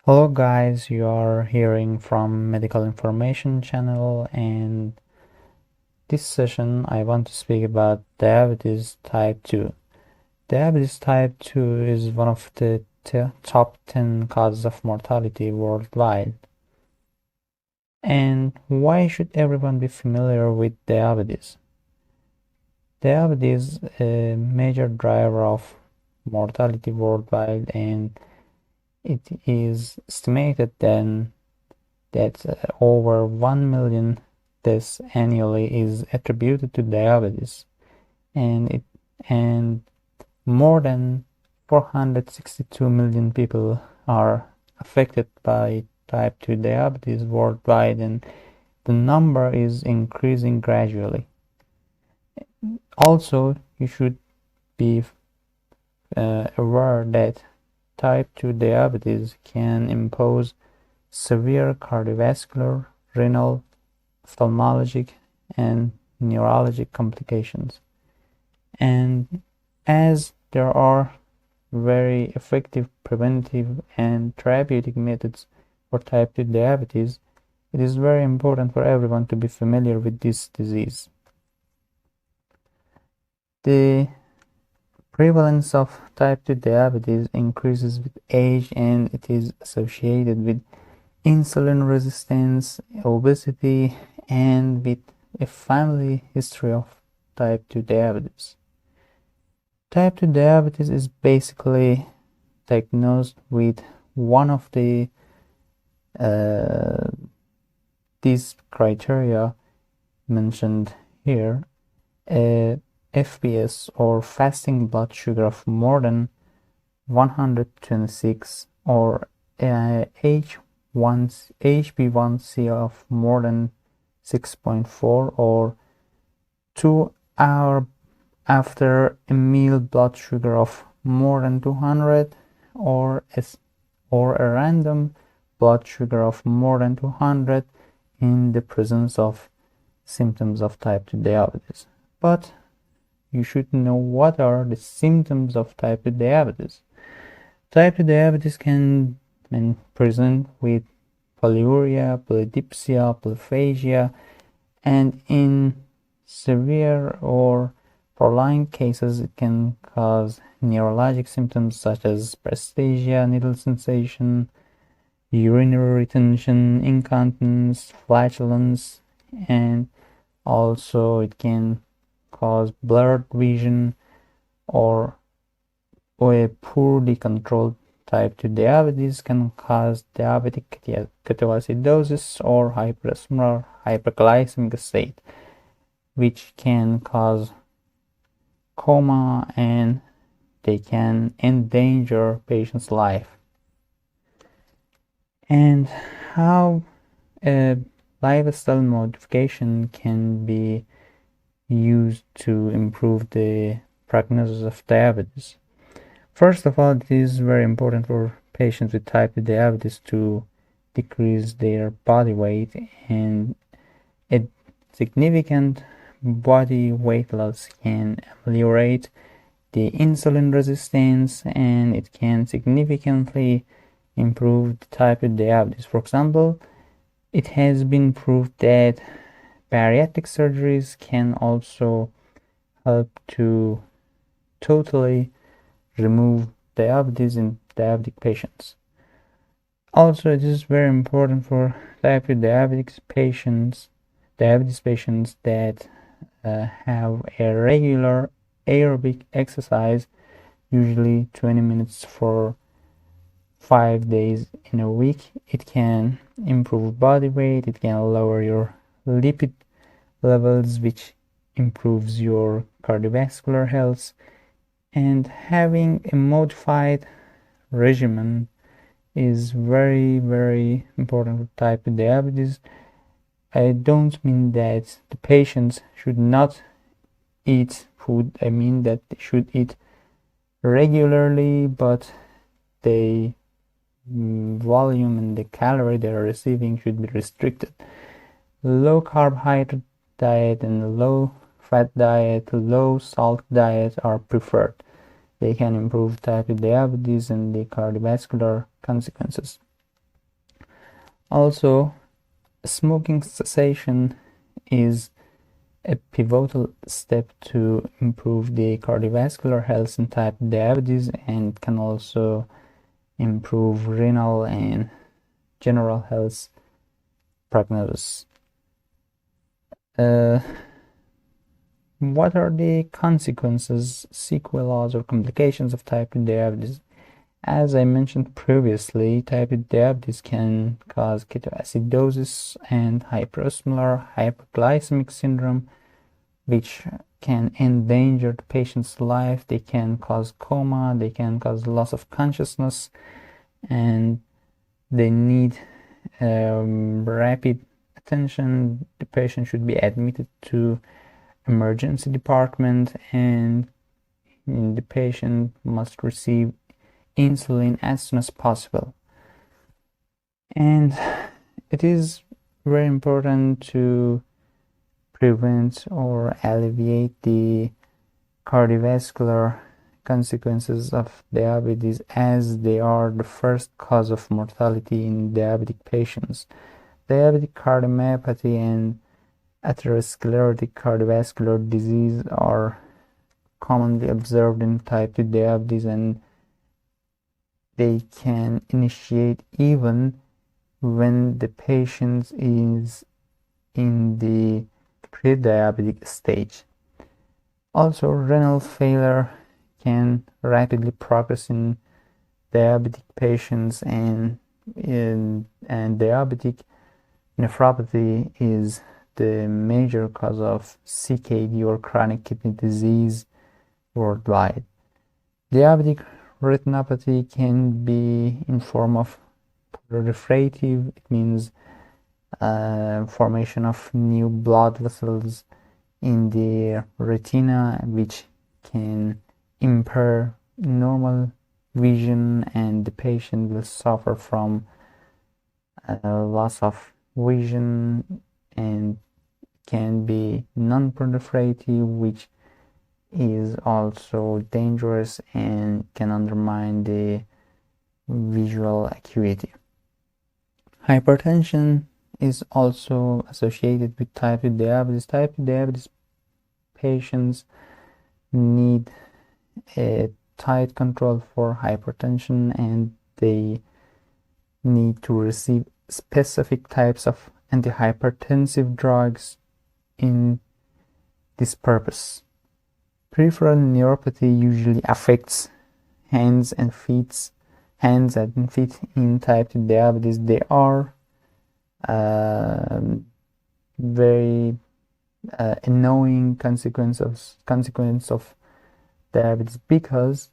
Hello guys, you are hearing from Medical Information channel, and this session I want to speak about diabetes type 2. Diabetes type 2 is one of the top 10 causes of mortality worldwide. And why should everyone be familiar with diabetes? Diabetes is a major driver of mortality worldwide, and it is estimated then that over 1 million deaths annually is attributed to diabetes, and more than 462 million people are affected by type 2 diabetes worldwide, and the number is increasing gradually. Also, you should be aware that type 2 diabetes can impose severe cardiovascular, renal, ophthalmologic, and neurologic complications. And as there are very effective preventive and therapeutic methods for type 2 diabetes, it is very important for everyone to be familiar with this disease. The prevalence of type 2 diabetes increases with age, and it is associated with insulin resistance, obesity, and with a family history of type 2 diabetes. Type 2 diabetes is basically diagnosed with one of these criteria mentioned here, a FPS or fasting blood sugar of more than 126 or HbA1c of more than 6.4 or 2 hours after a meal blood sugar of more than 200 or a random blood sugar of more than 200 in the presence of symptoms of type 2 diabetes. But you should know what are the symptoms of type 2 diabetes. Type 2 diabetes can present with polyuria, polydipsia, polyphagia, and in severe or prolonged cases, it can cause neurologic symptoms such as paresthesia, needle sensation, urinary retention, incontinence, flatulence, and also it can cause blurred vision or a poorly controlled type 2 diabetes can cause diabetic ketoacidosis or hyperosmolar hyperglycemic state, which can cause coma, and they can endanger patient's life. And how a lifestyle modification can be used to improve the prognosis of diabetes. First of all, it is very important for patients with type 2 diabetes to decrease their body weight, and a significant body weight loss can ameliorate the insulin resistance, and it can significantly improve the type 2 diabetes. For example, it has been proved that bariatric surgeries can also help to totally remove diabetes in diabetic patients. Also, it is very important for type 2 diabetes patients that have a regular aerobic exercise, usually 20 minutes for 5 days in a week. It can improve body weight, it can lower your lipid levels, which improves your cardiovascular health. And having a modified regimen is very, very important for type 2 diabetes. I don't mean that the patients should not eat food. I mean that they should eat regularly, but the volume and the calorie they are receiving should be restricted. Low carbohydrate diet and low fat diet, low salt diet are preferred. They can improve type 2 diabetes and the cardiovascular consequences. Also, smoking cessation is a pivotal step to improve the cardiovascular health in type 2 diabetes, and can also improve renal and general health prognosis. What are the consequences, sequelae, or complications of type 2 diabetes? As I mentioned previously, type 2 diabetes can cause ketoacidosis and hyperosmolar hyperglycemic syndrome, which can endanger the patient's life. They can cause coma, they can cause loss of consciousness, and they need rapid attention. The patient should be admitted to emergency department, and the patient must receive insulin as soon as possible. And it is very important to prevent or alleviate the cardiovascular consequences of diabetes, as they are the first cause of mortality in diabetic patients. Diabetic cardiomyopathy and atherosclerotic cardiovascular disease are commonly observed in type 2 diabetes, and they can initiate even when the patient is in the pre-diabetic stage. Also, renal failure can rapidly progress in diabetic patients, and diabetic nephropathy is the major cause of CKD or chronic kidney disease worldwide. Diabetic retinopathy can be in form of proliferative. It means formation of new blood vessels in the retina, which can impair normal vision, and the patient will suffer from loss of vision, and can be non-proliferative, which is also dangerous and can undermine the visual acuity. Hypertension is also associated with type 2 diabetes. Type 2 diabetes patients need a tight control for hypertension, and they need to receive specific types of antihypertensive drugs in this purpose. Peripheral neuropathy usually affects hands and feet in type 2 diabetes. They are very annoying consequence of diabetes, because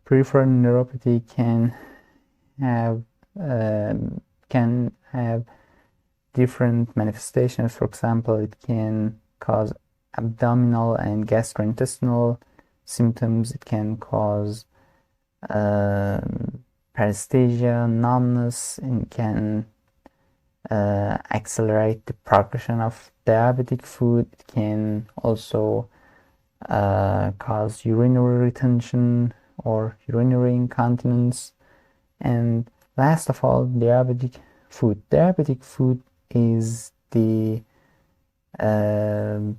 peripheral neuropathy can have different manifestations. For example, it can cause abdominal and gastrointestinal symptoms. It can cause paresthesia, numbness, and can accelerate the progression of diabetic foot. It can also cause urinary retention or urinary incontinence. And last of all, diabetic foot. Diabetic foot is the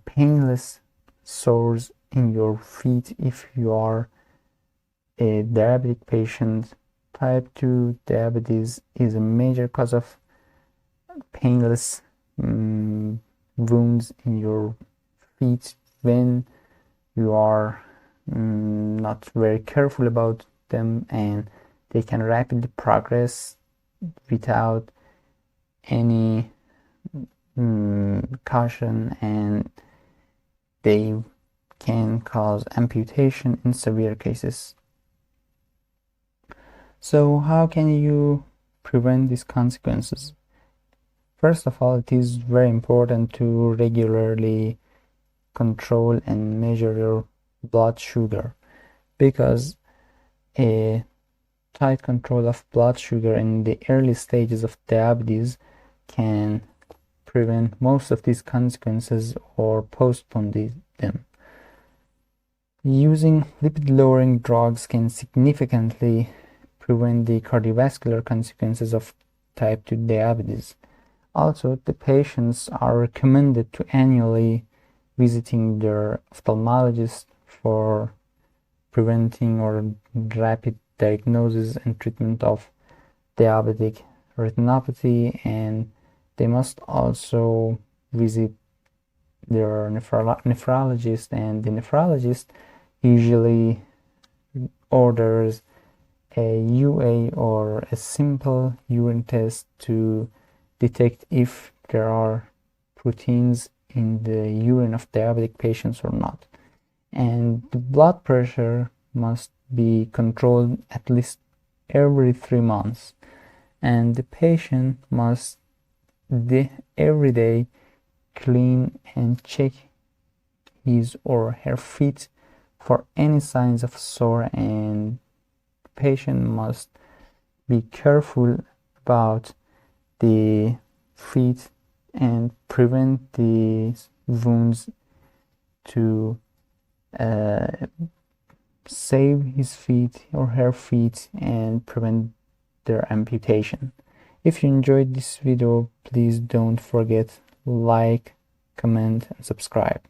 painless sores in your feet if you are a diabetic patient. Type 2 diabetes is a major cause of painless wounds in your feet when you are not very careful about them, and they can rapidly progress without any caution, and they can cause amputation in severe cases. So how can you prevent these consequences? First of all, it is very important to regularly control and measure your blood sugar, because a tight control of blood sugar in the early stages of diabetes can prevent most of these consequences or postpone them. Using lipid-lowering drugs can significantly prevent the cardiovascular consequences of type 2 diabetes. Also, the patients are recommended to annually visiting their ophthalmologist for preventing or rapid diagnosis and treatment of diabetic retinopathy, and they must also visit their nephrologist, and the nephrologist usually orders a UA or a simple urine test to detect if there are proteins in the urine of diabetic patients or not. And the blood pressure must be controlled at least every 3 months, and the patient must every day clean and check his or her feet for any signs of sore, and the patient must be careful about the feet and prevent these wounds to save his feet or her feet and prevent their amputation. If you enjoyed this video, please don't forget like, comment, and subscribe.